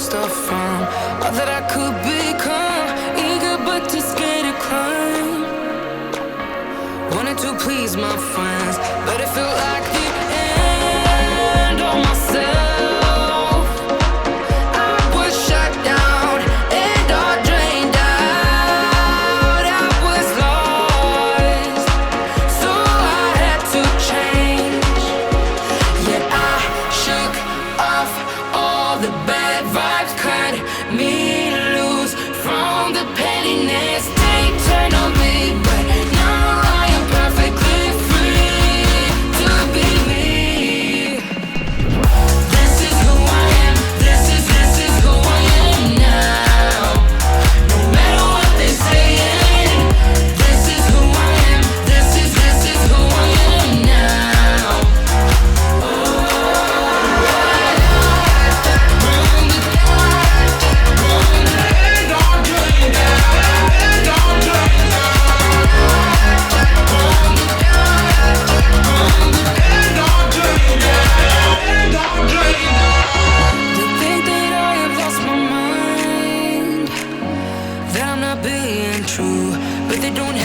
stuff from all that I could become. Eager but too scared to climb. Wanted to please my friends, but it felt like the end of myself. I was shut down and all drained out. I was lost, so I had to change. Yet I shook off all the bad vibes, cut me loose from the pettiness. They turned on me, but now I am perfectly free to be me. This is who I am. This is who I am now. No matter what they're saying, this is who I am. This is who I am now. They think that I have lost my mind, that I'm not being true, but they don't